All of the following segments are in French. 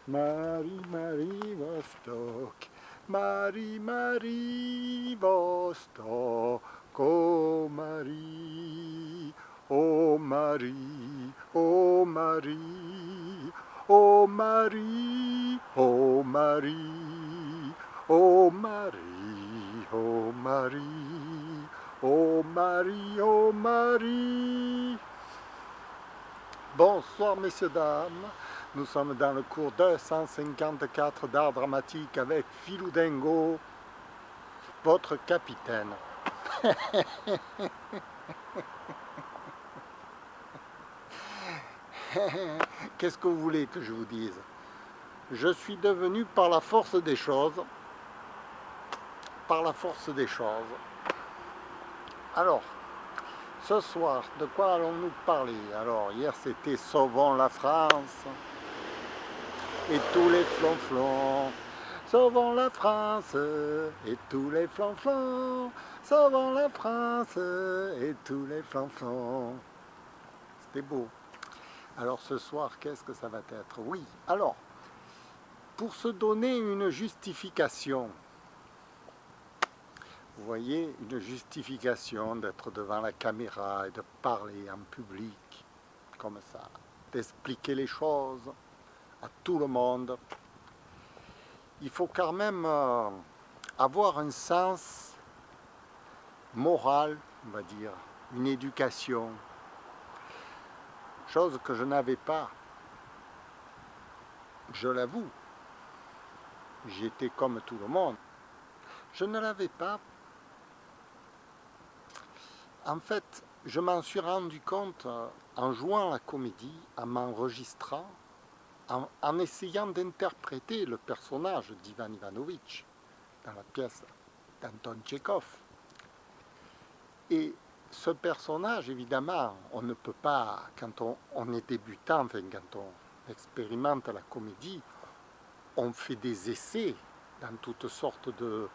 Marie, Marie, Vostok. Marie, Marie, Vostok. Oh Marie, oh Marie, oh Marie, oh Marie, oh Marie, oh Marie, oh Marie, oh Marie, oh Marie. Bonsoir messieurs, dames. Nous sommes dans le cours 254 d'art dramatique avec Philou Dengo, votre capitaine. Qu'est-ce que vous voulez que je vous dise? Je suis devenu par la force des choses, Alors, ce soir, de quoi allons-nous parler? Alors, hier c'était Sauvons la France et tous les flonflons. Sauvons la France et tous les flonflons. Sauvons la France et tous les flonflons. C'était beau. Alors ce soir, qu'est-ce que ça va être? Oui, alors, pour se donner une justification, vous voyez, une justification d'être devant la caméra et de parler en public, comme ça, d'expliquer les choses à tout le monde, il faut quand même avoir un sens moral, on va dire, une éducation, chose que je n'avais pas, je l'avoue. J'étais comme tout le monde. Je ne l'avais pas. En fait, je m'en suis rendu compte en jouant la comédie, en m'enregistrant, en essayant d'interpréter le personnage d'Ivan Ivanovitch dans la pièce d'Anton Tchekhov. Et ce personnage, évidemment, on ne peut pas, quand on est débutant, enfin, quand on expérimente la comédie, on fait des essais dans toutes sortes de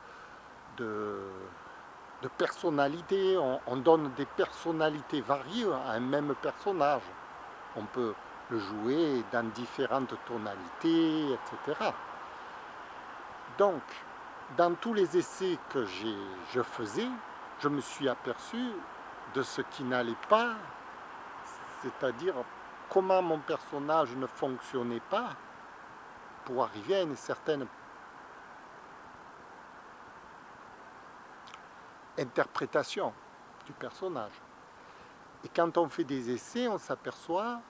personnalités, on donne des personnalités variées à un même personnage. On peut le jouer dans différentes tonalités, etc. Donc, dans tous les essais que je faisais, je me suis aperçu de ce qui n'allait pas, c'est-à-dire comment mon personnage ne fonctionnait pas pour arriver à une certaine interprétation du personnage. Et quand on fait des essais, on s'aperçoit,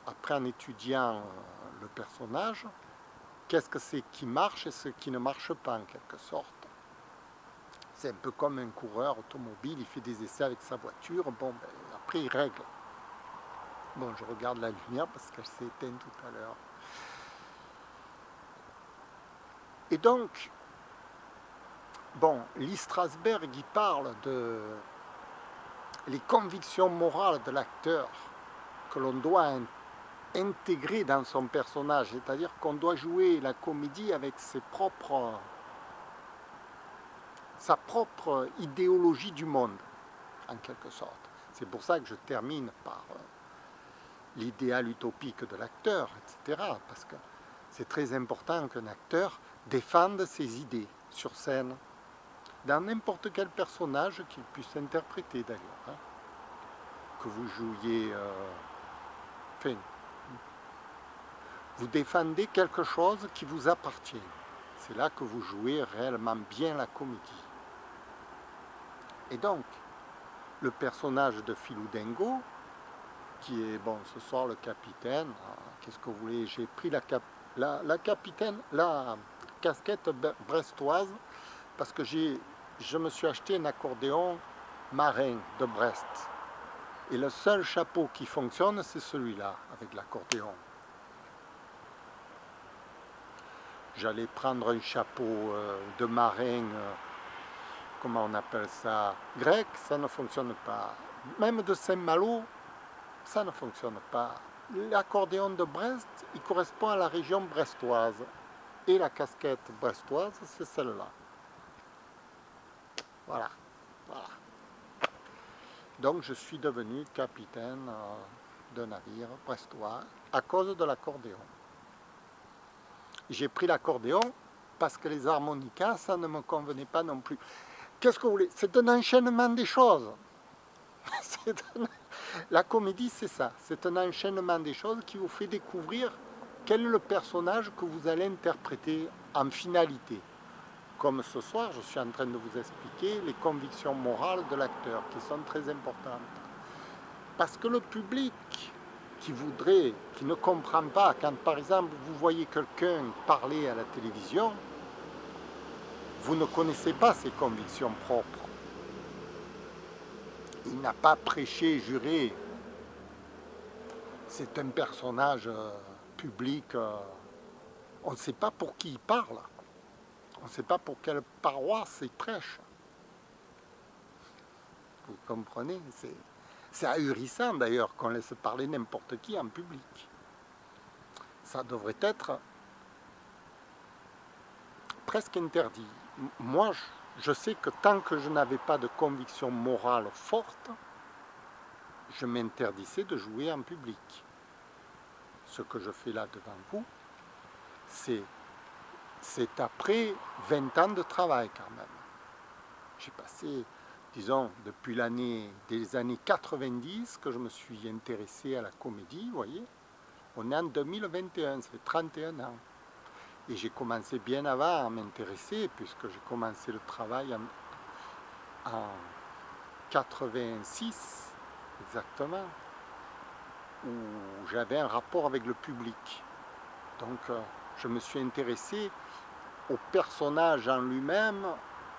après en étudiant le personnage, qu'est-ce que c'est qui marche et ce qui ne marche pas en quelque sorte. C'est un peu comme un coureur automobile, il fait des essais avec sa voiture, bon, ben, après il règle. Bon, je regarde la lumière parce qu'elle s'est éteinte tout à l'heure. Et donc, bon, Lee Strasberg, il parle de les convictions morales de l'acteur que l'on doit intégrer dans son personnage, c'est-à-dire qu'on doit jouer la comédie avec sa propre idéologie du monde, en quelque sorte. C'est pour ça que je termine par l'idéal utopique de l'acteur, etc. Parce que c'est très important qu'un acteur défende ses idées sur scène, dans n'importe quel personnage qu'il puisse interpréter d'ailleurs. Hein. Que vous jouiez... enfin, vous défendez quelque chose qui vous appartient. C'est là que vous jouez réellement bien la comédie. Et donc, le personnage de Philou Dengo, qui est, bon, ce soir le capitaine, qu'est-ce que vous voulez, j'ai pris la casquette brestoise, parce que je me suis acheté un accordéon marin de Brest. Et le seul chapeau qui fonctionne, c'est celui-là, avec l'accordéon. J'allais prendre un chapeau de marin, comment on appelle ça, grec, ça ne fonctionne pas. Même de Saint-Malo, ça ne fonctionne pas. L'accordéon de Brest, il correspond à la région brestoise. Et la casquette brestoise, c'est celle-là. Voilà. Donc je suis devenu capitaine de navire brestois à cause de l'accordéon. J'ai pris l'accordéon parce que les harmonicas, ça ne me convenait pas non plus. Qu'est-ce que vous voulez? C'est un enchaînement des choses. La comédie, c'est ça. C'est un enchaînement des choses qui vous fait découvrir quel est le personnage que vous allez interpréter en finalité. Comme ce soir, je suis en train de vous expliquer les convictions morales de l'acteur, qui sont très importantes. Parce que le public qui ne comprend pas, quand par exemple vous voyez quelqu'un parler à la télévision, vous ne connaissez pas ses convictions propres. Il n'a pas prêché, juré. C'est un personnage public. On ne sait pas pour qui il parle. On ne sait pas pour quelle paroisse il prêche. Vous comprenez? C'est ahurissant d'ailleurs qu'on laisse parler n'importe qui en public. Ça devrait être presque interdit. Moi, je sais que tant que je n'avais pas de conviction morale forte, je m'interdisais de jouer en public. Ce que je fais là devant vous, c'est après 20 ans de travail quand même. J'ai passé, disons, depuis des années 90 que je me suis intéressé à la comédie, vous voyez. On est en 2021, ça fait 31 ans. Et j'ai commencé bien avant à m'intéresser, puisque j'ai commencé le travail en 86, exactement, où j'avais un rapport avec le public. Donc, je me suis intéressé au personnage en lui-même,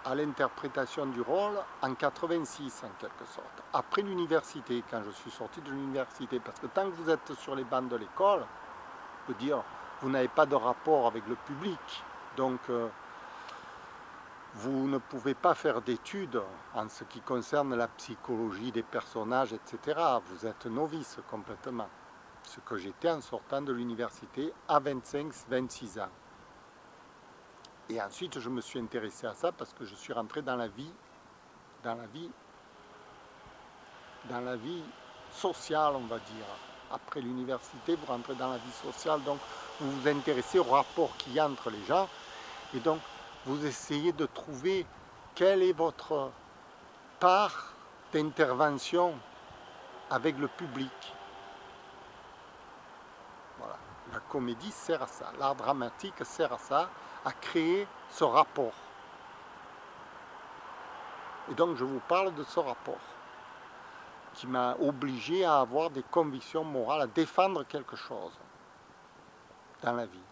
à l'interprétation du rôle, en 86 en quelque sorte. Après l'université, quand je suis sorti de l'université, parce que tant que vous êtes sur les bancs de l'école, je veux dire, vous n'avez pas de rapport avec le public, donc vous ne pouvez pas faire d'études en ce qui concerne la psychologie des personnages, etc. Vous êtes novice complètement, ce que j'étais en sortant de l'université à 25-26 ans. Et ensuite, je me suis intéressé à ça parce que je suis rentré dans la vie sociale, on va dire. Après l'université, vous rentrez dans la vie sociale, donc vous vous intéressez au rapport qu'il y a entre les gens, et donc vous essayez de trouver quelle est votre part d'intervention avec le public. Voilà. La comédie sert à ça, l'art dramatique sert à ça, à créer ce rapport. Et donc je vous parle de ce rapport qui m'a obligé à avoir des convictions morales, à défendre quelque chose dans la vie.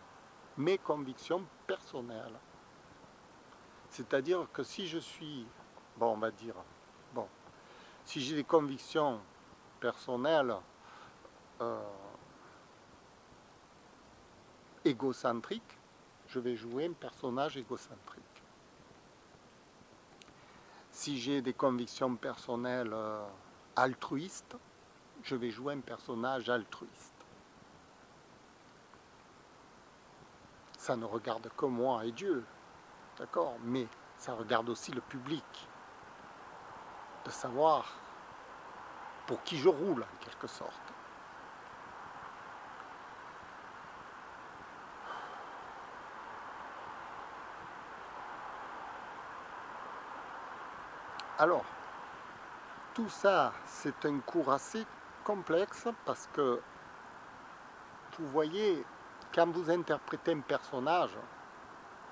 Mes convictions personnelles. C'est-à-dire que si je suis, on va dire, si j'ai des convictions personnelles égocentriques, je vais jouer un personnage égocentrique. Si j'ai des convictions personnelles altruistes, je vais jouer un personnage altruiste. Ça ne regarde que moi et Dieu, d'accord, mais ça regarde aussi le public, de savoir pour qui je roule en quelque sorte. Alors, tout ça, c'est un cours assez complexe parce que, vous voyez, quand vous interprétez un personnage,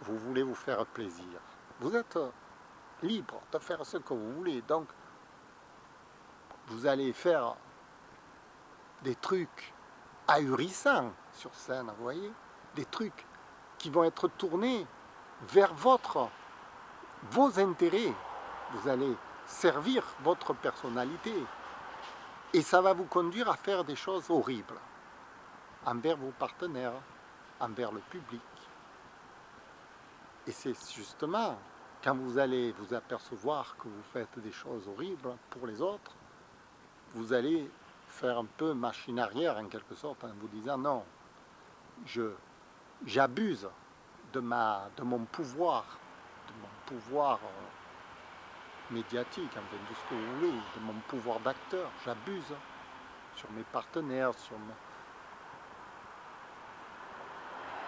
vous voulez vous faire plaisir. Vous êtes libre de faire ce que vous voulez. Donc, vous allez faire des trucs ahurissants sur scène, vous voyez. Des trucs qui vont être tournés vers vos intérêts. Vous allez servir votre personnalité. Et ça va vous conduire à faire des choses horribles envers vos partenaires, envers le public. Et c'est justement quand vous allez vous apercevoir que vous faites des choses horribles pour les autres, vous allez faire un peu machine arrière en quelque sorte en vous disant non, j'abuse de mon pouvoir médiatique, enfin, de ce que vous voulez, de mon pouvoir d'acteur, j'abuse sur mes partenaires,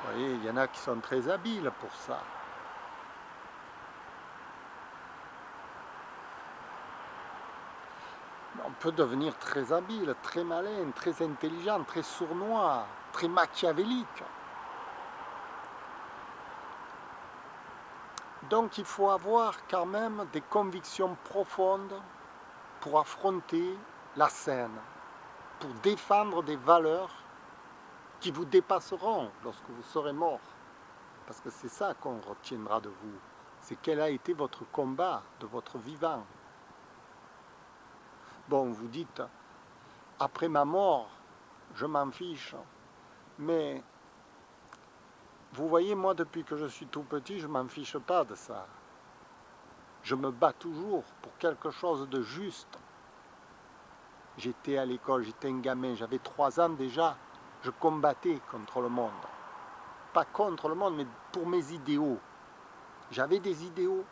Vous voyez, il y en a qui sont très habiles pour ça. On peut devenir très habile, très malin, très intelligent, très sournois, très machiavélique. Donc il faut avoir quand même des convictions profondes pour affronter la scène, pour défendre des valeurs qui vous dépasseront lorsque vous serez mort. Parce que c'est ça qu'on retiendra de vous. C'est quel a été votre combat de votre vivant. Bon, vous dites, après ma mort, je m'en fiche. Mais vous voyez, moi, depuis que je suis tout petit, je ne m'en fiche pas de ça. Je me bats toujours pour quelque chose de juste. J'étais à l'école, j'étais un gamin, j'avais 3 ans déjà. Je combattais contre le monde. Pas contre le monde, mais pour mes idéaux. J'avais des idéaux.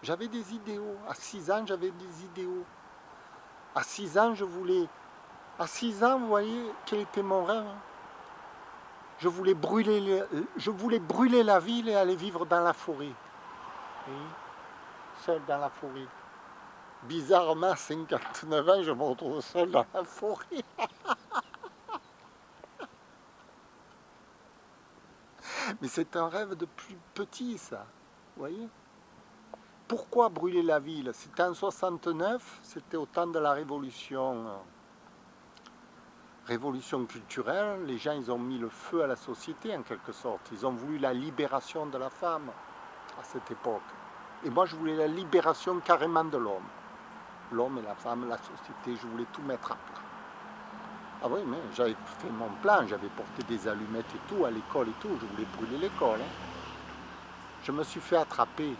J'avais des idéaux. À 6 ans, j'avais des idéaux. À 6 ans, je voulais... À 6 ans, vous voyez, quel était mon rêve? Je voulais brûler la ville et aller vivre dans la forêt. Oui, seul dans la forêt. Bizarrement, à 59 ans, je me retrouve seul dans la forêt. Mais c'est un rêve de plus petit, ça. Vous voyez? Pourquoi brûler la ville? C'était en 69, c'était au temps de la révolution culturelle. Les gens, ils ont mis le feu à la société, en quelque sorte. Ils ont voulu la libération de la femme à cette époque. Et moi, je voulais la libération carrément de l'homme. L'homme et la femme, la société, je voulais tout mettre à plat. Ah oui, mais j'avais fait mon plan, j'avais porté des allumettes et tout à l'école et tout, je voulais brûler l'école. Je me suis fait attraper.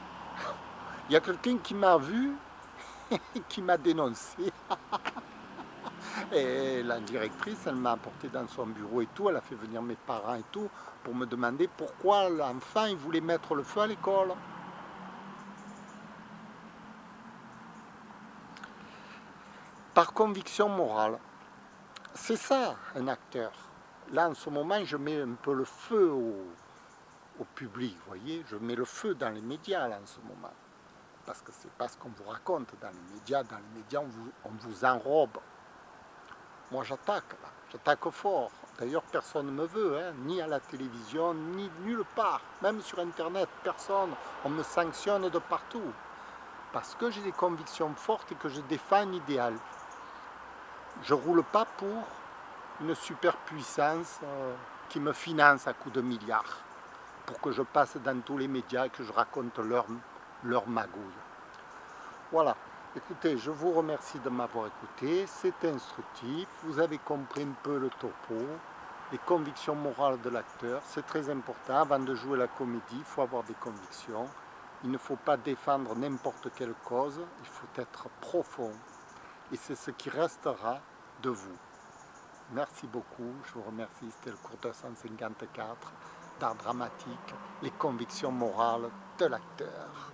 Il y a quelqu'un qui m'a vu et qui m'a dénoncé. Et la directrice, elle m'a apporté dans son bureau et tout, elle a fait venir mes parents et tout, pour me demander pourquoi l'enfant il voulait mettre le feu à l'école. Par conviction morale. C'est ça, un acteur. Là, en ce moment, je mets un peu le feu au public, vous voyez. Je mets le feu dans les médias, là, en ce moment. Parce que c'est pas ce qu'on vous raconte dans les médias. Dans les médias, on vous enrobe. Moi, j'attaque, là. J'attaque fort. D'ailleurs, personne ne me veut, hein, ni à la télévision, ni nulle part. Même sur Internet, personne. On me sanctionne de partout. Parce que j'ai des convictions fortes et que je défends un idéal. Je ne roule pas pour une superpuissance qui me finance à coups de milliards pour que je passe dans tous les médias et que je raconte leur magouille. Voilà. Écoutez, je vous remercie de m'avoir écouté. C'est instructif. Vous avez compris un peu le topo, les convictions morales de l'acteur. C'est très important. Avant de jouer la comédie, il faut avoir des convictions. Il ne faut pas défendre n'importe quelle cause. Il faut être profond. Et c'est ce qui restera de vous. Merci beaucoup, je vous remercie, c'était le cours 254 d'art dramatique, les convictions morales de l'acteur.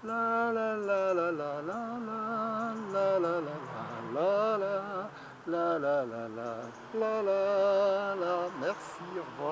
La la la la la la la la la la la la la la la la la la. Merci, au revoir.